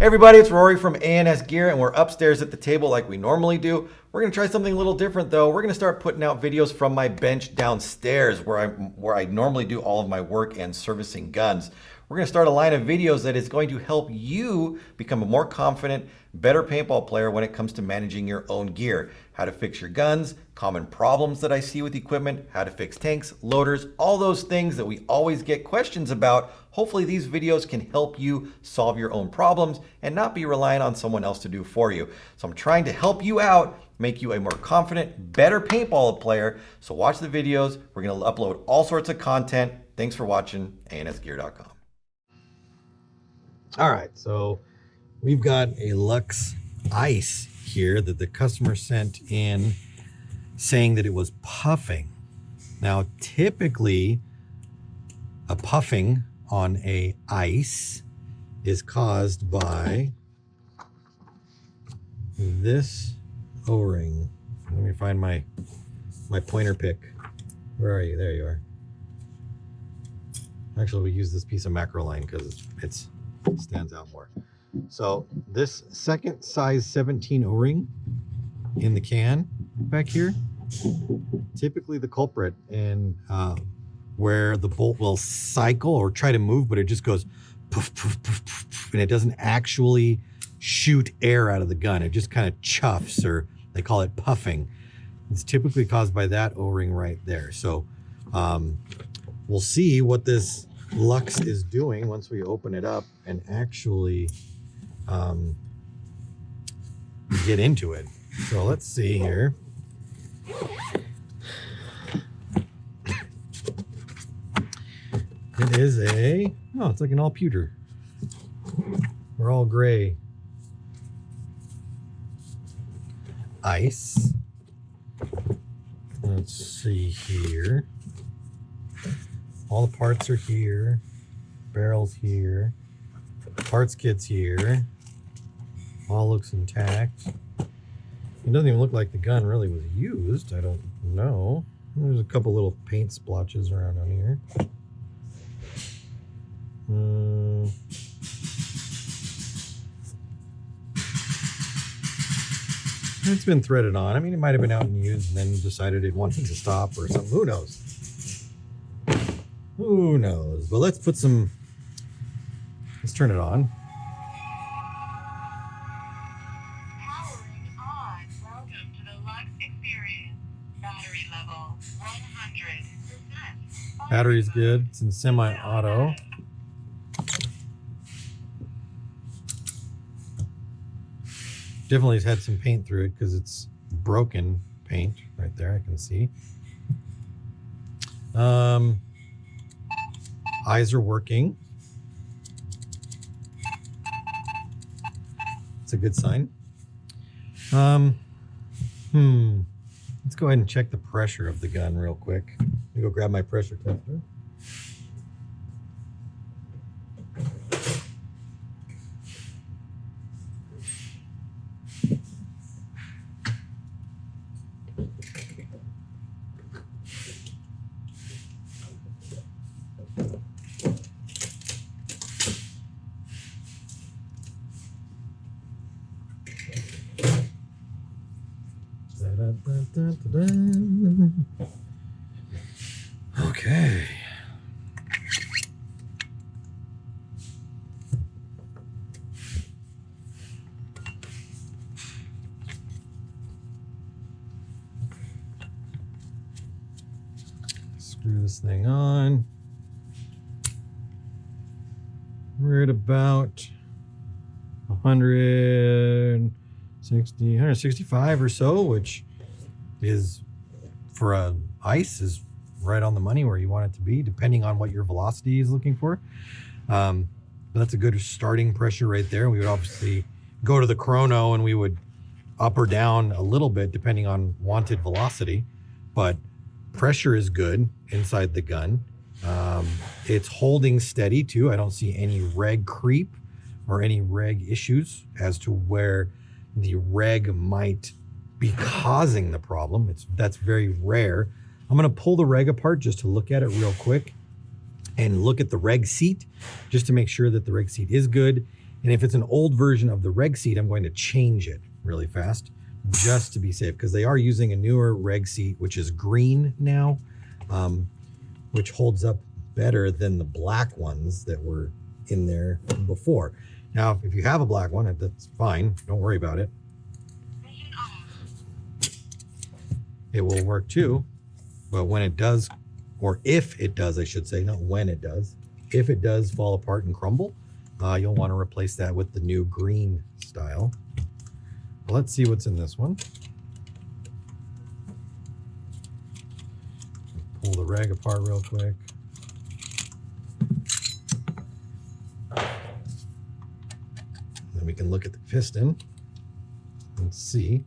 Hey everybody, it's Rory from A&S Gear, and we're upstairs at the table like we normally do. We're gonna try something a little different though. We're gonna start putting out videos from my bench downstairs where I normally do all of my work and servicing guns. We're gonna start a line of videos that is going to help you become a more confident, better paintball player when it comes to managing your own gear. How to fix your guns, common problems that I see with equipment, how to fix tanks, loaders, all those things that we always get questions about. Hopefully these videos can help you solve your own problems and not be relying on someone else to do for you. So I'm trying to help you out, make you a more confident, better paintball player. So watch the videos. We're gonna upload all sorts of content. Thanks for watching, ansgear.com. All right, so we've got a Lux Ice here that the customer sent in saying that it was puffing. Now, typically a puffing on a ice is caused by this O-ring. Let me find my pointer pick. Where are you? There you are. Actually, we use this piece of macro line because it stands out more. So this second size 17 O-ring in the can back here, typically the culprit, and where the bolt will cycle or try to move, but it just goes poof, poof, poof, poof, poof, and it doesn't actually shoot air out of the gun. It just kind of chuffs, or they call it puffing. It's typically caused by that O-ring right there. So we'll see what this Lux is doing once we open it up and actually get into it. So let's see here. It is it's like an all pewter or all gray ice. Let's see here. All the parts are here. Barrels here. Parts kit's here. All looks intact. It doesn't even look like the gun really was used. I don't know. There's a couple little paint splotches around on here. It's been threaded on. I mean, it might have been out and used and then decided it wanted to stop or something. Who knows? Who knows? But let's turn it on. Powering on. Welcome to the Lux experience. Battery level 100%. Battery's good. It's in semi-auto. Definitely has had some paint through it because it's broken paint right there. I can see. Eyes are working. It's a good sign. Let's go ahead and check the pressure of the gun real quick. Let me go grab my pressure tester. Okay. Screw this thing on. We're at about 165 or so, which is, for a ice, is right on the money where you want it to be, depending on what your velocity is looking for. But that's a good starting pressure right there. We would obviously go to the chrono and we would up or down a little bit depending on wanted velocity, but pressure is good inside the gun. It's holding steady too. I don't see any reg creep or any reg issues as to where the reg might be causing the problem. That's very rare. I'm going to pull the reg apart just to look at it real quick and look at the reg seat just to make sure that the reg seat is good And if it's an old version of the reg seat, I'm going to change it really fast just to be safe, because they are using a newer reg seat, which is green now, which holds up better than the black ones that were in there before. Now, if you have a black one, that's fine. Don't worry about it. It will work too. But when it does, or if it does, I should say, not when it does, if it does fall apart and crumble, you'll want to replace that with the new green style. Let's see what's in this one. Pull the rag apart real quick. Then we can look at the piston and see.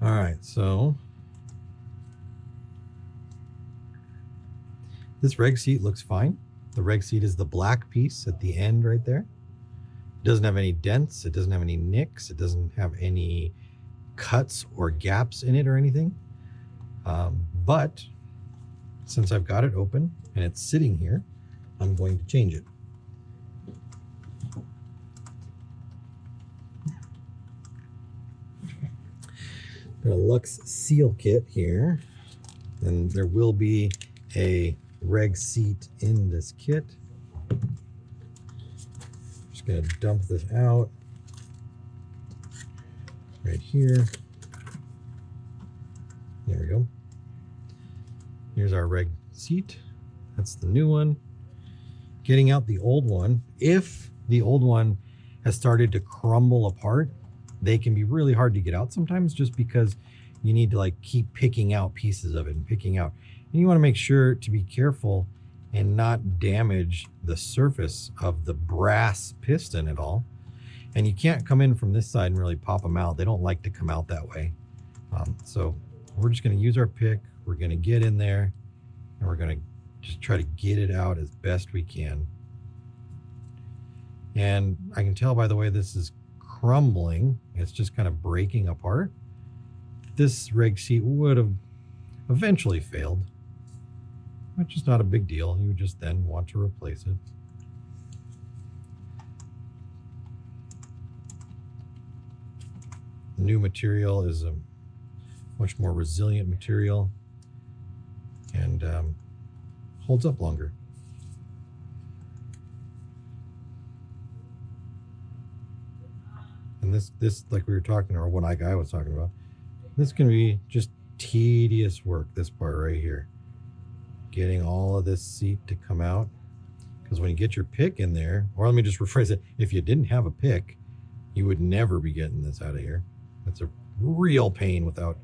All right, so this reg seat looks fine. The reg seat is the black piece at the end right there. It doesn't have any dents. It doesn't have any nicks. It doesn't have any cuts or gaps in it or anything. But since I've got it open and it's sitting here, I'm going to change it. Got a Lux seal kit here, and there will be a reg seat in this kit. Just gonna dump this out right here. There we go. Here's our reg seat. That's the new one. Getting out the old one. If the old one has started to crumble apart, they can be really hard to get out sometimes, just because you need to like keep picking out pieces of it and picking out. And you want to make sure to be careful and not damage the surface of the brass piston at all. And you can't come in from this side and really pop them out. They don't like to come out that way. So we're just going to use our pick. We're going to get in there and we're going to just try to get it out as best we can. And I can tell by the way this is crumbling, it's just kind of breaking apart. This reg seat would have eventually failed, which is not a big deal. You would just then want to replace it. The new material is a much more resilient material and holds up longer. And this, like we were talking, or what I was talking about, this can be just tedious work, this part right here. Getting all of this seat to come out. Because when you get your pick in there, or let me just rephrase it, if you didn't have a pick, you would never be getting this out of here. It's a real pain without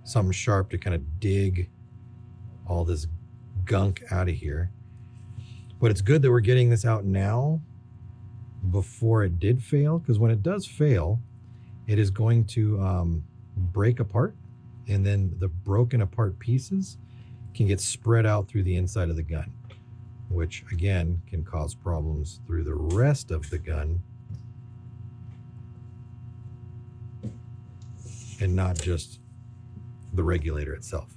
something sharp to kind of dig all this gunk out of here. But it's good that we're getting this out now before it did fail, because when it does fail, it is going to break apart, and then the broken apart pieces can get spread out through the inside of the gun, which again can cause problems through the rest of the gun and not just the regulator itself.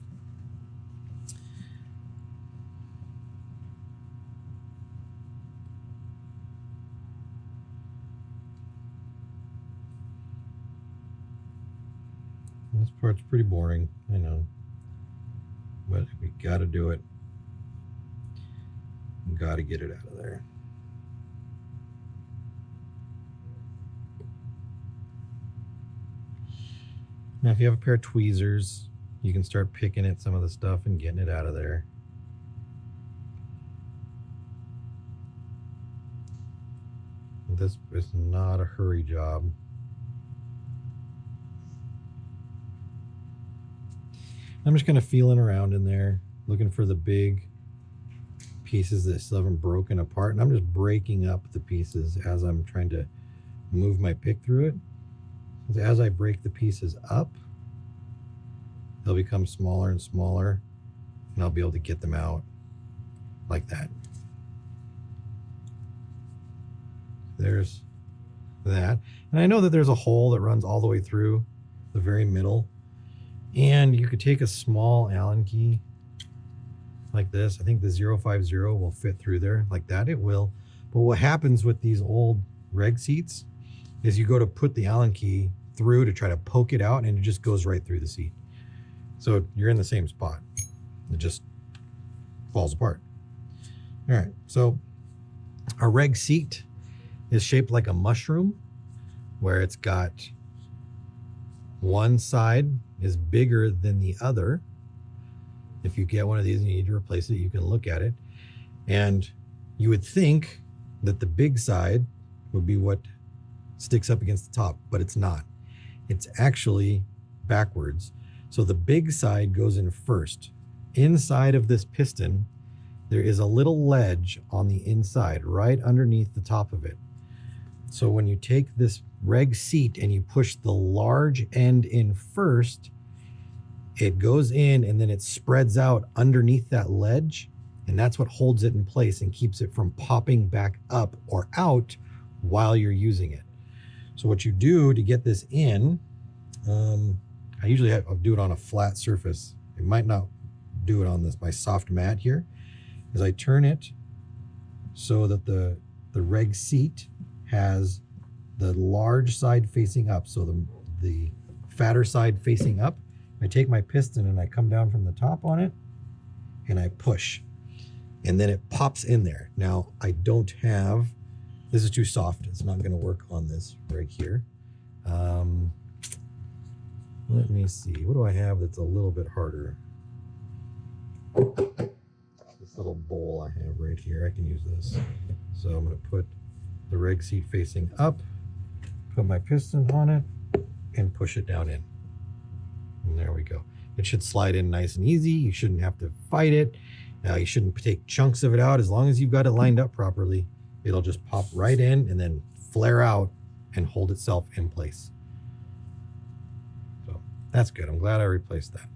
This part's pretty boring, I know, but we gotta do it. We gotta get it out of there. Now, if you have a pair of tweezers, you can start picking at some of the stuff and getting it out of there. This is not a hurry job. I'm just kind of feeling around in there, looking for the big pieces that still haven't broken apart. And I'm just breaking up the pieces as I'm trying to move my pick through it. As I break the pieces up, they'll become smaller and smaller, and I'll be able to get them out like that. There's that. And I know that there's a hole that runs all the way through the very middle. And you could take a small Allen key like this. I think the 050 will fit through there like that. It will. But what happens with these old reg seats is you go to put the Allen key through to try to poke it out and it just goes right through the seat. So you're in the same spot. It just falls apart. All right, so our reg seat is shaped like a mushroom, where it's got one side is bigger than the other. If you get one of these and you need to replace it, you can look at it. And you would think that the big side would be what sticks up against the top, but it's not. It's actually backwards. So the big side goes in first. Inside of this piston, there is a little ledge on the inside, right underneath the top of it. So when you take this reg seat and you push the large end in first, it goes in and then it spreads out underneath that ledge, and that's what holds it in place and keeps it from popping back up or out while you're using it. So what you do to get this in, I usually I'll do it on a flat surface. It might not do it on my soft mat here, is I turn it so that the reg seat has the large side facing up, so the fatter side facing up. I take my piston and I come down from the top on it and I push, and then it pops in there. Now I don't have, this is too soft, it's not going to work on this right here. Let me see, what do I have that's a little bit harder? This little bowl I have right here, I can use this. So I'm going to put the reg seat facing up, put my piston on it, and push it down in. And there we go. It should slide in nice and easy. You shouldn't have to fight it. You shouldn't take chunks of it out. As long as you've got it lined up properly, it'll just pop right in and then flare out and hold itself in place. So that's good. I'm glad I replaced that.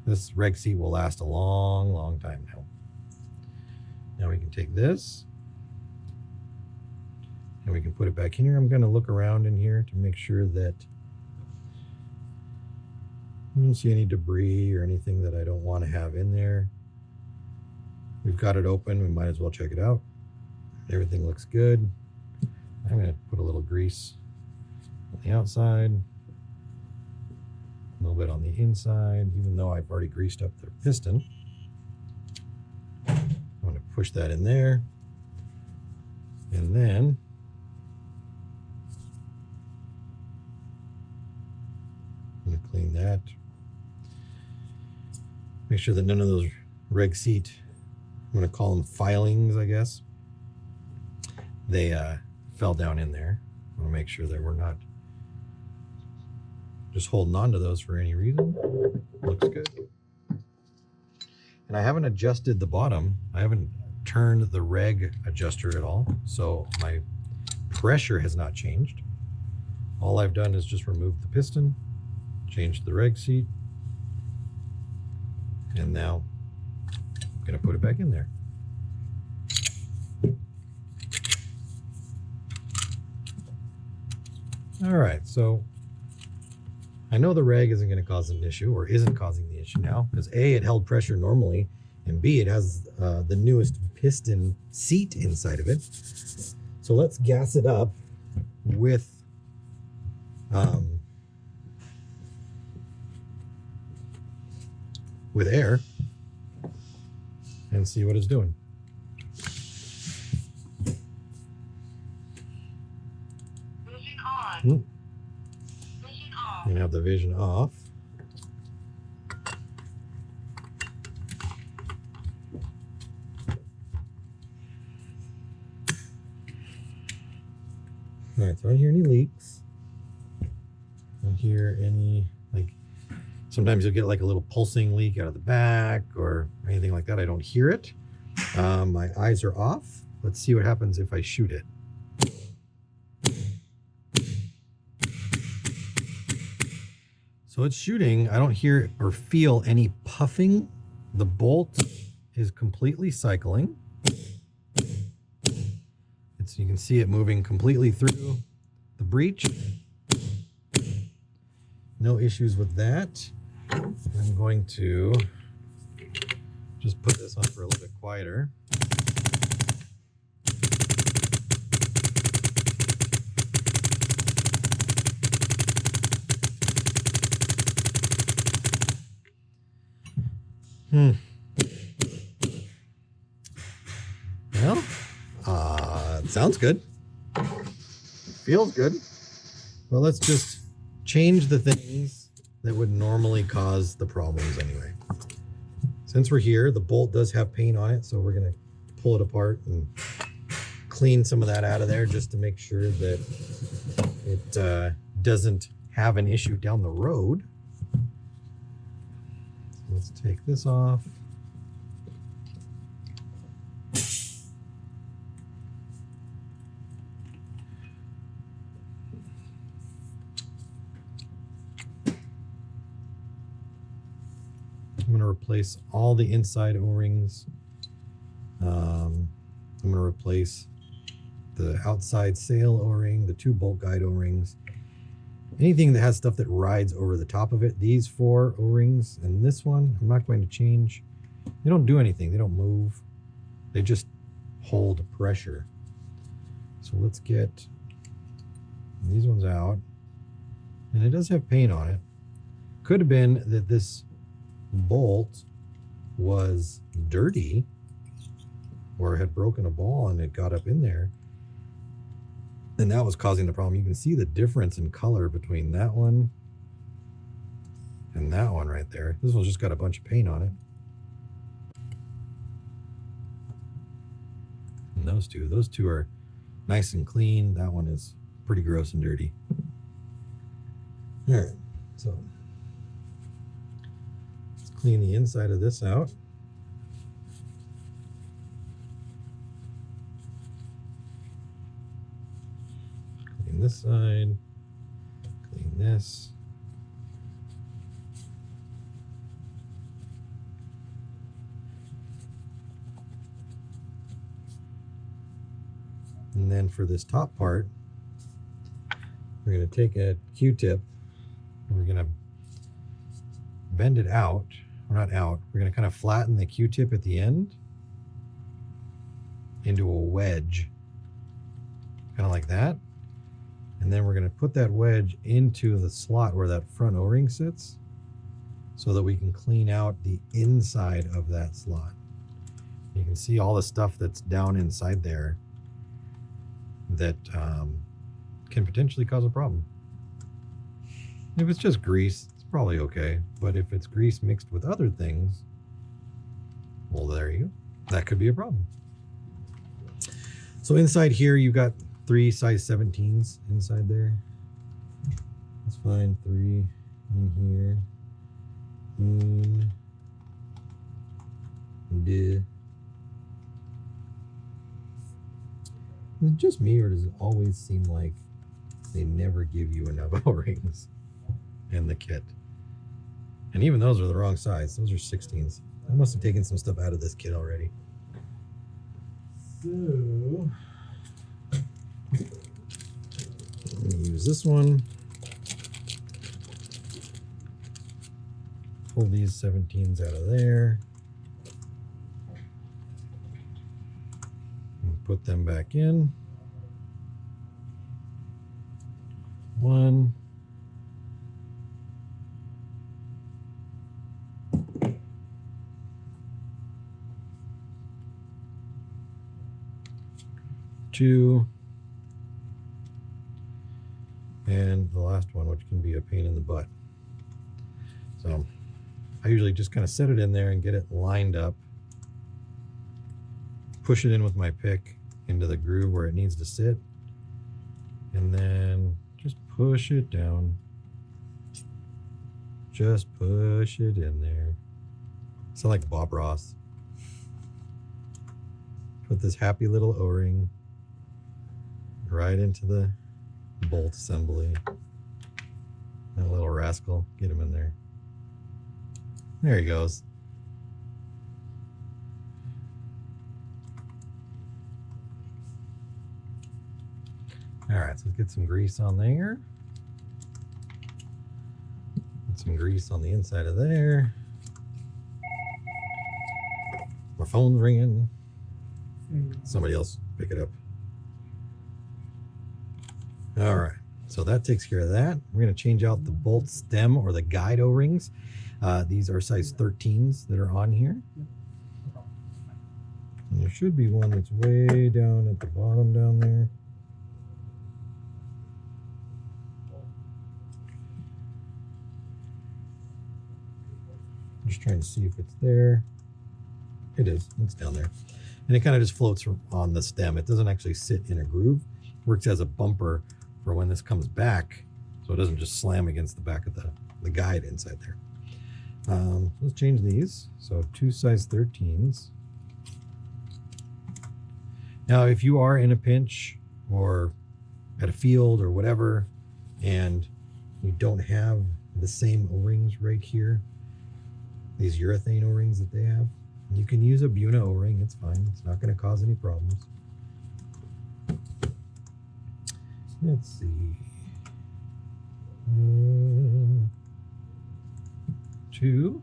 This reg seat will last a long, long time now. Now we can take this and we can put it back in here. I'm going to look around in here to make sure that I don't see any debris or anything that I don't want to have in there. We've got it open. We might as well check it out. Everything looks good. I'm going to put a little grease on the outside, a little bit on the inside, even though I've already greased up the piston. I'm going to push that in there. And then I'm going to clean that. Make sure that none of those reg seat, I'm going to call them filings, I guess, they fell down in there. I want to make sure that we're not just holding on to those for any reason. Looks good. And I haven't adjusted the bottom. I haven't turned the reg adjuster at all, so my pressure has not changed. All I've done is just remove the piston, change the reg seat, and now I'm going to put it back in there. All right, so I know the reg isn't going to cause an issue, or isn't causing the issue now, because A, it held pressure normally, and B, it has the newest piston seat inside of it. So let's gas it up with air and see what it's doing. Vision on. Vision off. I'm gonna have the vision off. All right, so I don't hear any leaks. I don't hear any, like, sometimes you'll get like a little pulsing leak out of the back or anything like that. I don't hear it. My eyes are off. Let's see what happens if I shoot it. So it's shooting. I don't hear or feel any puffing. The bolt is completely cycling. You can see it moving completely through the breech. No issues with that. I'm going to just put this on for a little bit quieter. Well, it sounds good. Feels good. Well, let's just change the things that would normally cause the problems anyway. Since we're here, the bolt does have paint on it, so we're going to pull it apart and clean some of that out of there just to make sure that it doesn't have an issue down the road. So let's take this off. I'm going to replace all the inside O-rings. I'm going to replace the outside sail O-ring, the 2 bolt guide O-rings, anything that has stuff that rides over the top of it. These 4 O-rings and this one, I'm not going to change. They don't do anything. They don't move. They just hold pressure. So let's get these ones out. And it does have paint on it. Could have been that this bolt was dirty or had broken a ball and it got up in there, and that was causing the problem. You can see the difference in color between that one and that one right there. This one's just got a bunch of paint on it. And those two are nice and clean. That one is pretty gross and dirty. All right, so clean the inside of this out. Clean this side. Clean this. And then for this top part, we're going to take a Q-tip and we're going to bend it out. Or not out. We're going to kind of flatten the Q-tip at the end into a wedge, kind of like that. And then we're going to put that wedge into the slot where that front O-ring sits so that we can clean out the inside of that slot. You can see all the stuff that's down inside there that can potentially cause a problem. If it's just grease, it's probably okay. But if it's grease mixed with other things, well, there you go. That could be a problem. So inside here, you've got 3 size 17s inside there. Let's find 3 in here. Is it just me, or does it always seem like they never give you enough O-rings in the kit? And even those are the wrong size. Those are 16s. I must have taken some stuff out of this kit already. So I'm gonna use this one. Pull these 17s out of there. And put them back in. 1. Two, and the last one, which can be a pain in the butt. So I usually just kind of set it in there and get it lined up, push it in with my pick into the groove where it needs to sit, and then just push it down. Just push it in there. Sound like Bob Ross. Put this happy little O-ring right into the bolt assembly. That little rascal, get him in there. There he goes. All right, so let's get some grease on there. Some grease on the inside of there. My phone's ringing. Somebody else pick it up. All right, so that takes care of that. We're going to change out the bolt stem or the guide O-rings. These are size 13s that are on here. And there should be one that's way down at the bottom down there. Just trying to see if it's there. It is. It's down there. And it kind of just floats on the stem. It doesn't actually sit in a groove. It works as a bumper for when this comes back, so it doesn't just slam against the back of the guide inside there. Let's change these. So 2 size 13s. Now, if you are in a pinch or at a field or whatever, and you don't have the same O-rings right here, these urethane O-rings that they have, you can use a Buna O-ring. It's fine. It's not going to cause any problems. Let's see. 2.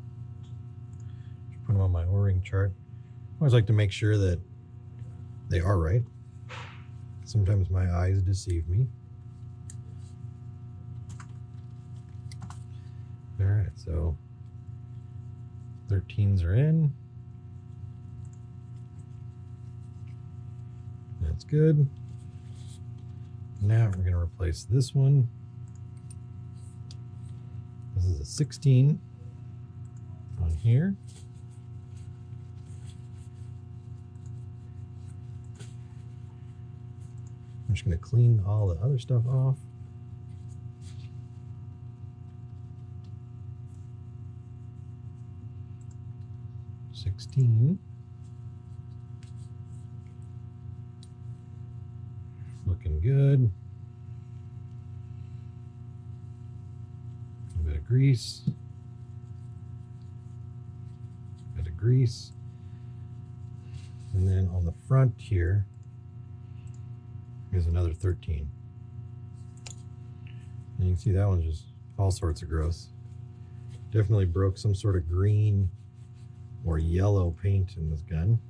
Just put them on my O-ring chart. I always like to make sure that they are right. Sometimes my eyes deceive me. All right, so 13s are in. That's good. Now we're going to replace this one. This is a 16 on here. I'm just going to clean all the other stuff off. Looking good. A bit of grease. Bit of grease. And then on the front here, here's another 13. And you can see that one's just all sorts of gross. Definitely broke some sort of green or yellow paint in this gun.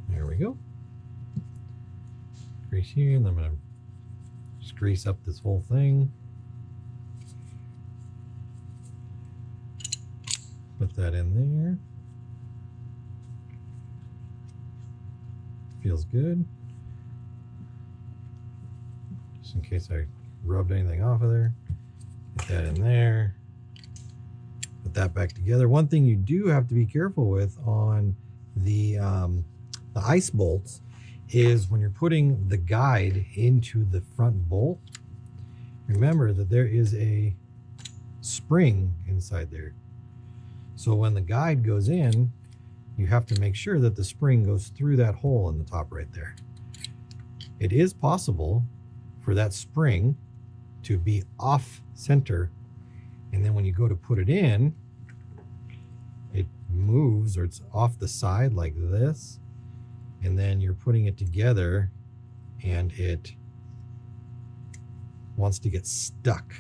There we go. Grease here, and I'm going to just grease up this whole thing. Put that in there. Feels good. Just in case I rubbed anything off of there. Get that in there. Put that back together. One thing you do have to be careful with on the ice bolts is when you're putting the guide into the front bolt, remember that there is a spring inside there. So when the guide goes in, you have to make sure that the spring goes through that hole in the top right there. It is possible for that spring to be off center, and then when you go to put it in, it moves, or it's off the side like this, and then you're putting it together and it wants to get stuck.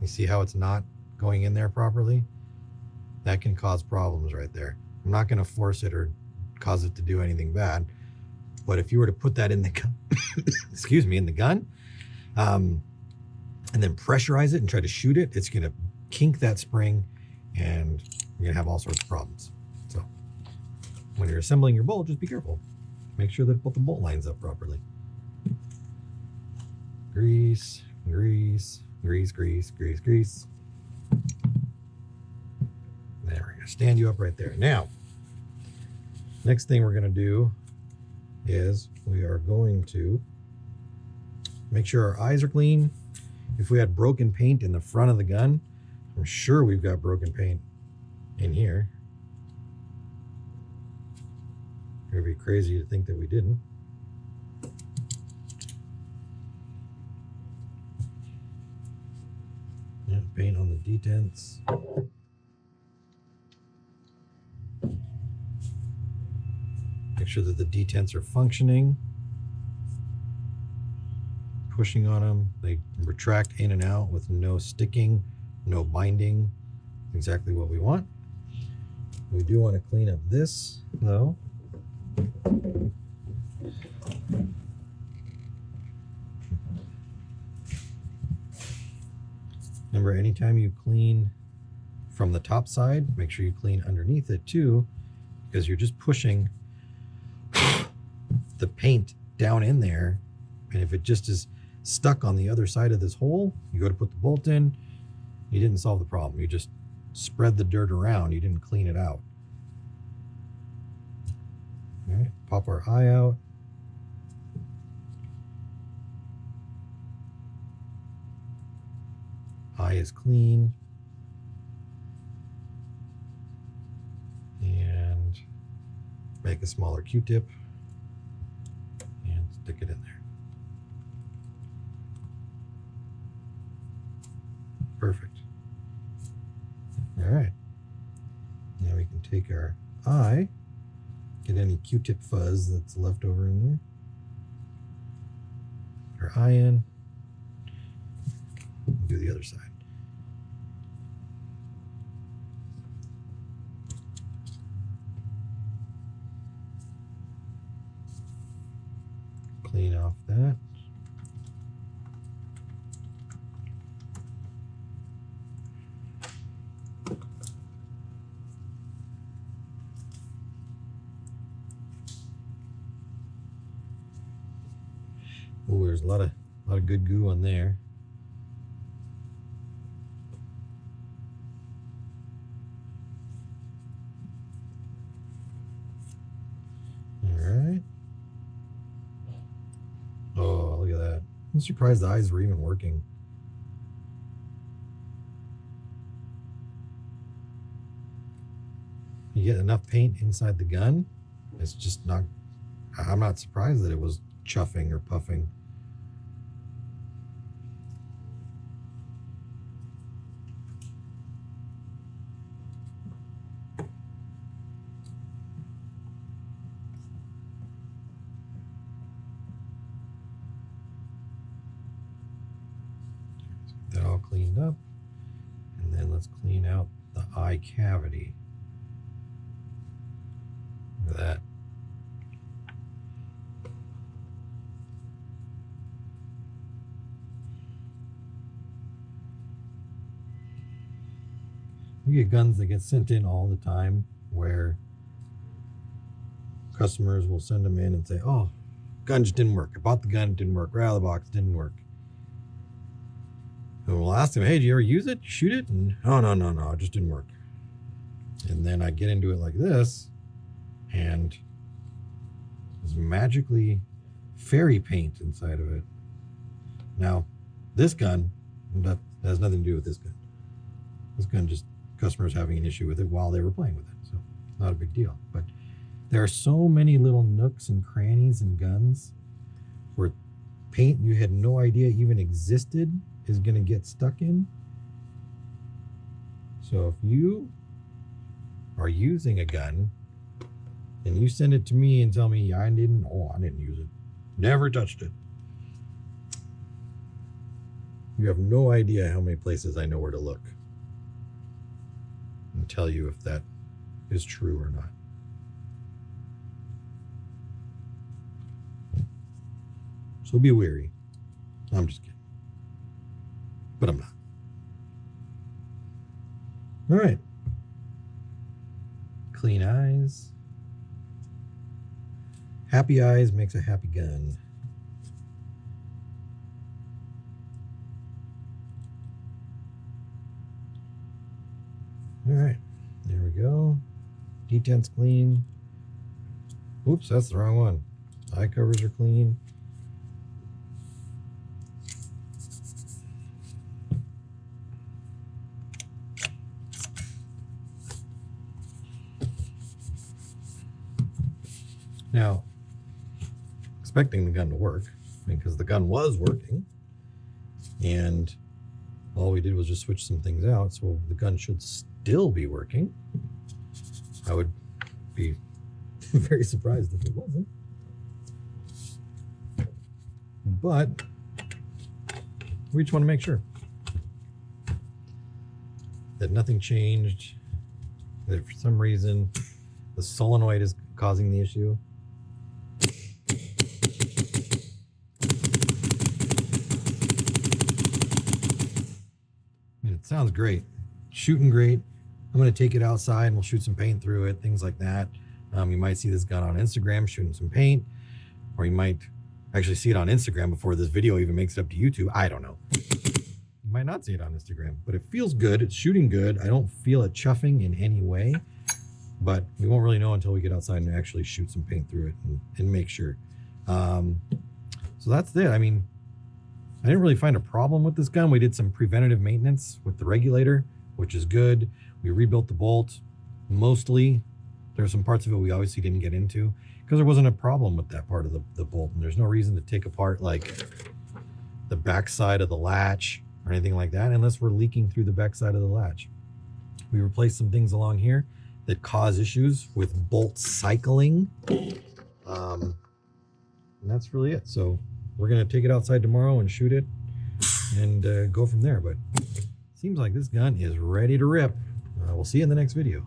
You see how it's not going in there properly? That can cause problems right there. I'm not going to force it or cause it to do anything bad, but if you were to put that in the gun, excuse me, in the gun, and then pressurize it and try to shoot it, it's going to kink that spring and you're going to have all sorts of problems. So when you're assembling your bolt, just be careful. Make sure that both the bolt lines up properly. Grease, grease, grease, grease, grease, grease. There, we're going to stand you up right there. Now, next thing we're going to do is we are going to make sure our eyes are clean. If we had broken paint in the front of the gun, I'm sure we've got broken paint in here. It would be crazy to think that we didn't. paint on the detents. Make sure that the detents are functioning. Pushing on them, they retract in and out with no sticking, no binding. Exactly what we want. We do want to clean up this though. Remember, anytime you clean from the top side, make sure you clean underneath it too, because you're just pushing the paint down in there. And if it just is stuck on the other side of this hole, you go to put the bolt in, you didn't solve the problem. You just spread the dirt around. You didn't clean it out. All right, pop our eye out. Eye is clean. And make a smaller Q-tip and stick it in there. Perfect. All right. Now we can take our eye, get any Q-tip fuzz that's left over in there. Put our eye in. Do the other side. Clean off that. Oh, there's a lot of good goo on there. All right. Oh, look at that. I'm surprised the eyes were even working. You get enough paint inside the gun, it's just not, I'm not surprised that it was chuffing or puffing. That all cleaned up, and then let's clean out the eye cavity. Look at that. We get guns that get sent in all the time where customers will send them in and say, oh, gun just didn't work. I bought the gun, it didn't work. Right out of the box, it didn't work. And we'll ask them, hey, do you ever use it? Shoot it? And oh, no, it just didn't work. And then I get into it like this, and there's magically fairy paint inside of it. Now, this gun, that has nothing to do with this gun. This gun just, customers having an issue with it while they were playing with it. So, not a big deal. But there are so many little nooks and crannies in guns where paint you had no idea even existed is going to get stuck in. So if you are using a gun and you send it to me and tell me I didn't use it, never touched it, you have no idea how many places I know where to look and tell you if that is true or not. So be wary. I'm just kidding. But I'm not. All right. Clean eyes. Happy eyes makes a happy gun. All right. There we go. Detents clean. Oops, that's the wrong one. Eye covers are clean. Now, expecting the gun to work, because the gun was working, and all we did was just switch some things out, so the gun should still be working. I would be very surprised if it wasn't. But we just want to make sure that nothing changed, that for some reason the solenoid is causing the issue. And it sounds great, shooting great. I'm going to take it outside and we'll shoot some paint through it, things like that. You might see this gun on Instagram shooting some paint, or you might actually see it on Instagram before this video even makes it up to YouTube. I don't know. You might not see it on Instagram, but it feels good. It's shooting good. I don't feel it chuffing in any way, but we won't really know until we get outside and actually shoot some paint through it and make sure. So that's it. I mean, I didn't really find a problem with this gun. We did some preventative maintenance with the regulator, which is good. We rebuilt the bolt mostly. There are some parts of it we obviously didn't get into because there wasn't a problem with that part of the bolt. And there's no reason to take apart like the backside of the latch or anything like that unless we're leaking through the backside of the latch. We replaced some things along here that cause issues with bolt cycling. And that's really it. So we're going to take it outside tomorrow and shoot it and go from there. But seems like this gun is ready to rip. We'll see you in the next video.